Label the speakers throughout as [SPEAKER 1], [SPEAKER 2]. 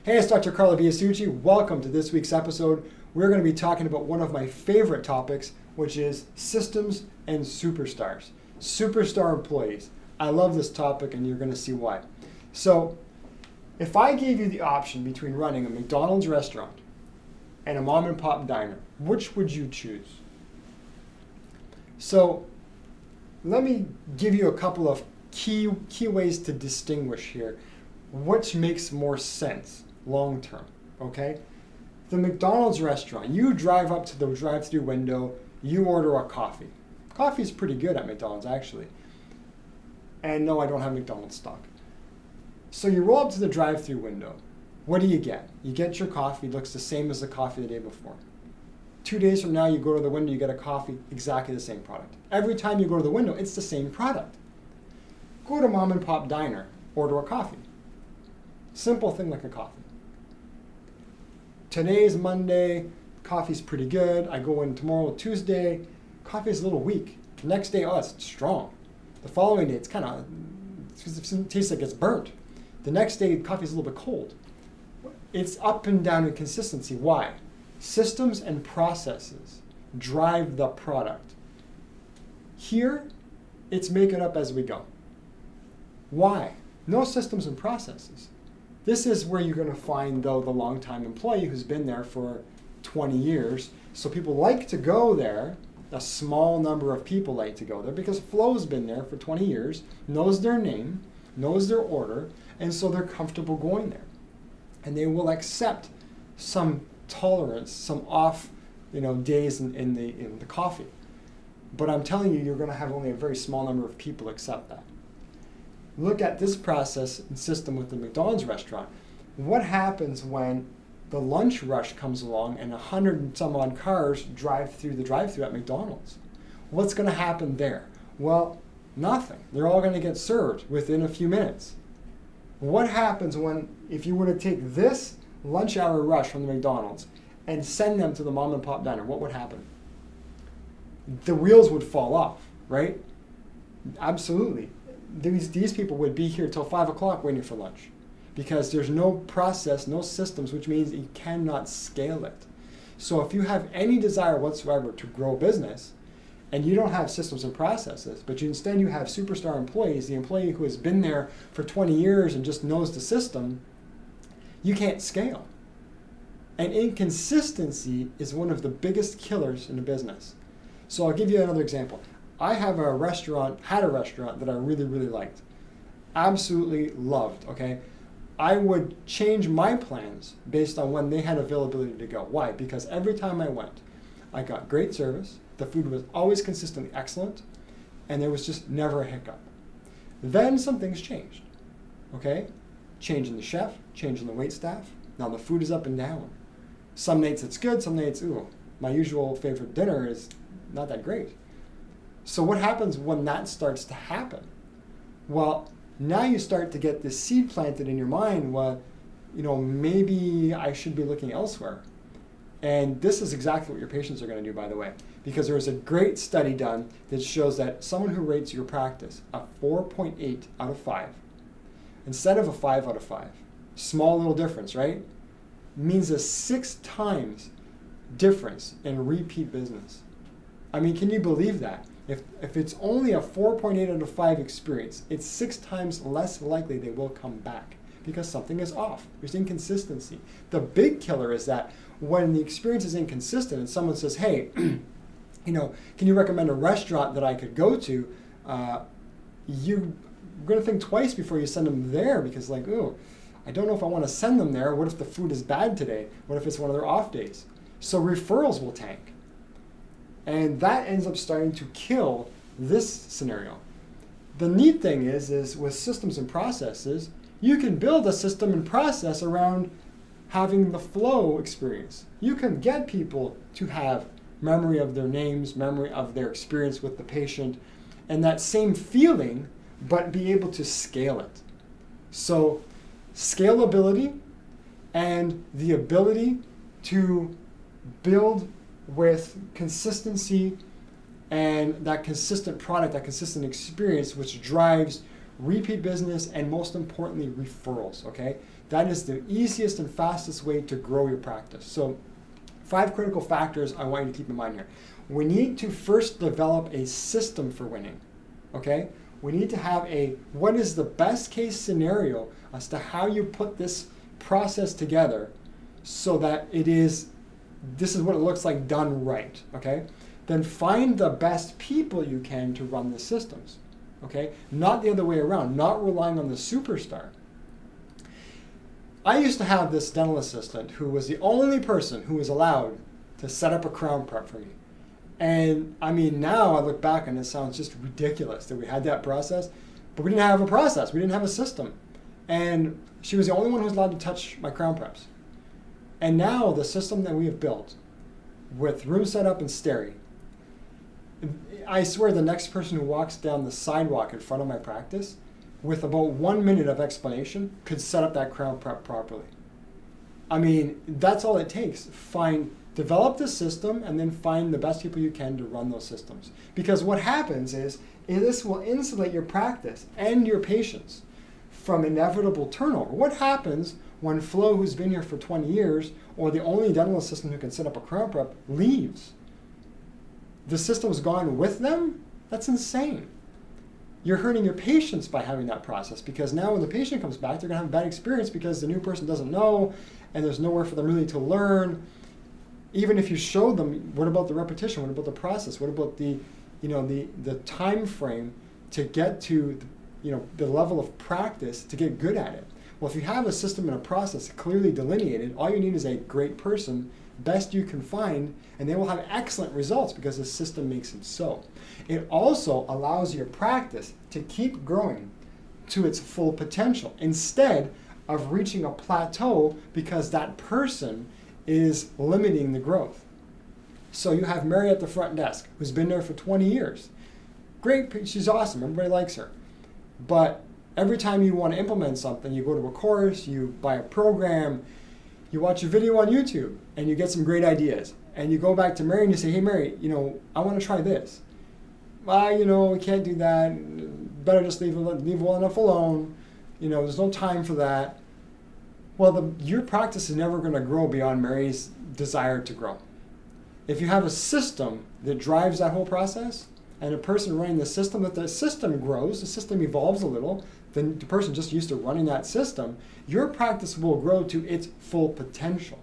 [SPEAKER 1] Hey, it's Dr. Carlo Biasucci. Welcome to this week's episode. We're going to be talking about one of my favorite topics, which is systems and superstars. Superstar employees. I love this topic and you're going to see why. So, if I gave you the option between running a McDonald's restaurant and a mom and pop diner, which would you choose? So, let me give you a couple of key ways to distinguish here. Which makes more sense long term, okay? The McDonald's restaurant, you drive up to the drive-through window, you order a coffee. Coffee is pretty good at McDonald's, actually. And no, I don't have McDonald's stock. So you roll up to the drive-through window. What do you get? You get your coffee, looks the same as the coffee the day before. 2 days from now, you go to the window, you get a coffee, exactly the same product. Every time you go to the window, it's the same product. Go to mom and pop diner, order a coffee. Simple thing like a coffee. Today's Monday, coffee's pretty good. I go in tomorrow, Tuesday, coffee's a little weak. The next day, oh, it's strong. The following day, it tastes like it's burnt. The next day, coffee's a little bit cold. It's up and down in consistency. Why? Systems and processes drive the product. Here, it's make it up as we go. Why? No systems and processes. This is where you're going to find, though, the longtime employee who's been there for 20 years. So people like to go there. A small number of people like to go there because Flo's been there for 20 years, knows their name, knows their order, and so they're comfortable going there. And they will accept some tolerance, some off, days in the coffee. But I'm telling you, you're going to have only a very small number of people accept that. Look at this process and system with the McDonald's restaurant. What happens when the lunch rush comes along and 100 and some odd cars drive through the drive-thru at McDonald's? What's going to happen there? Well, nothing. They're all going to get served within a few minutes. What happens if you were to take this lunch hour rush from the McDonald's and send them to the mom and pop diner? What would happen? The wheels would fall off, right? Absolutely. These people would be here till 5 o'clock waiting for lunch because there's no process, no systems, which means you cannot scale it. So if you have any desire whatsoever to grow business and you don't have systems and processes, but instead you have superstar employees, the employee who has been there for 20 years and just knows the system, you can't scale. And inconsistency is one of the biggest killers in a business. So I'll give you another example. I had a restaurant that I really, really liked. Absolutely loved, okay? I would change my plans based on when they had availability to go. Why? Because every time I went, I got great service, the food was always consistently excellent, and there was just never a hiccup. Then some things changed, okay? Changing the chef, changing the wait staff. Now the food is up and down. Some nights it's good, some nights, my usual favorite dinner is not that great. So what happens when that starts to happen? Well, now you start to get this seed planted in your mind, maybe I should be looking elsewhere. And this is exactly what your patients are going to do, by the way, because there was a great study done that shows that someone who rates your practice a 4.8 out of 5, instead of a 5 out of 5, small little difference, right? Means a 6 times difference in repeat business. I mean, can you believe that? If it's only a 4.8 out of 5 experience, it's 6 times less likely they will come back because something is off. There's inconsistency. The big killer is that when the experience is inconsistent and someone says, hey, can you recommend a restaurant that I could go to? You're going to think twice before you send them there because I don't know if I want to send them there. What if the food is bad today? What if it's one of their off days? So referrals will tank. And that ends up starting to kill this scenario. The neat thing is with systems and processes, you can build a system and process around having the flow experience. You can get people to have memory of their names, memory of their experience with the patient, and that same feeling, but be able to scale it. So scalability and the ability to build with consistency and that consistent product, that consistent experience, which drives repeat business and most importantly, referrals, okay? that is the easiest and fastest way to grow your practice. So 5 critical factors I want you to keep in mind here. We need to first develop a system for winning, okay? We need to have what is the best case scenario as to how you put this process together so that this is what it looks like done right, okay? Then find the best people you can to run the systems, okay? Not the other way around, not relying on the superstar. I used to have this dental assistant who was the only person who was allowed to set up a crown prep for me. And I mean, now I look back and it sounds just ridiculous that we had that process, but we didn't have a process, we didn't have a system. And she was the only one who was allowed to touch my crown preps. And now the system that we have built with room setup and Steri, I swear the next person who walks down the sidewalk in front of my practice with about 1 minute of explanation could set up that crown prep properly. I mean, that's all it takes. Develop the system and then find the best people you can to run those systems. Because what happens is this will insulate your practice and your patients from inevitable turnover. What happens when Flo, who's been here for 20 years, or the only dental assistant who can set up a crown prep, leaves? The system's gone with them? That's insane. You're hurting your patients by having that process, because now when the patient comes back, they're going to have a bad experience because the new person doesn't know and there's nowhere for them really to learn. Even if you show them, what about the repetition? What about the process? What about the time frame to get to the level of practice to get good at it? Well, if you have a system and a process clearly delineated, all you need is a great person, best you can find, and they will have excellent results because the system makes it so. It also allows your practice to keep growing to its full potential instead of reaching a plateau because that person is limiting the growth. So you have Mary at the front desk who's been there for 20 years. Great, she's awesome, everybody likes her. But every time you want to implement something, you go to a course, you buy a program, you watch a video on YouTube, and you get some great ideas. And you go back to Mary and you say, hey Mary, I want to try this. We can't do that. Better just leave well enough alone. There's no time for that. Well, your practice is never going to grow beyond Mary's desire to grow. If you have a system that drives that whole process, and a person running the system, if the system grows, the system evolves a little, then the person just used to running that system, your practice will grow to its full potential.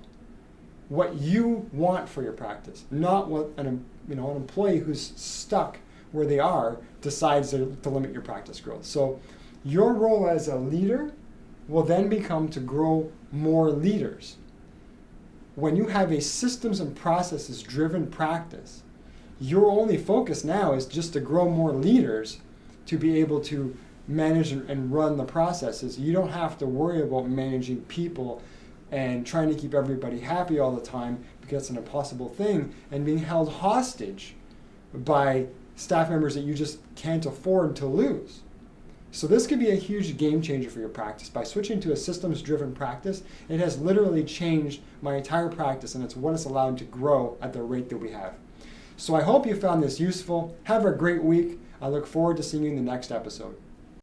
[SPEAKER 1] What you want for your practice, not what an employee who's stuck where they are decides to limit your practice growth. So your role as a leader will then become to grow more leaders. When you have a systems and processes driven practice, your only focus now is just to grow more leaders to be able to manage and run the processes. You don't have to worry about managing people and trying to keep everybody happy all the time because it's an impossible thing, and being held hostage by staff members that you just can't afford to lose. So this could be a huge game changer for your practice. By switching to a systems-driven practice, it has literally changed my entire practice, and it's what it's allowed to grow at the rate that we have. So I hope you found this useful. Have a great week. I look forward to seeing you in the next episode.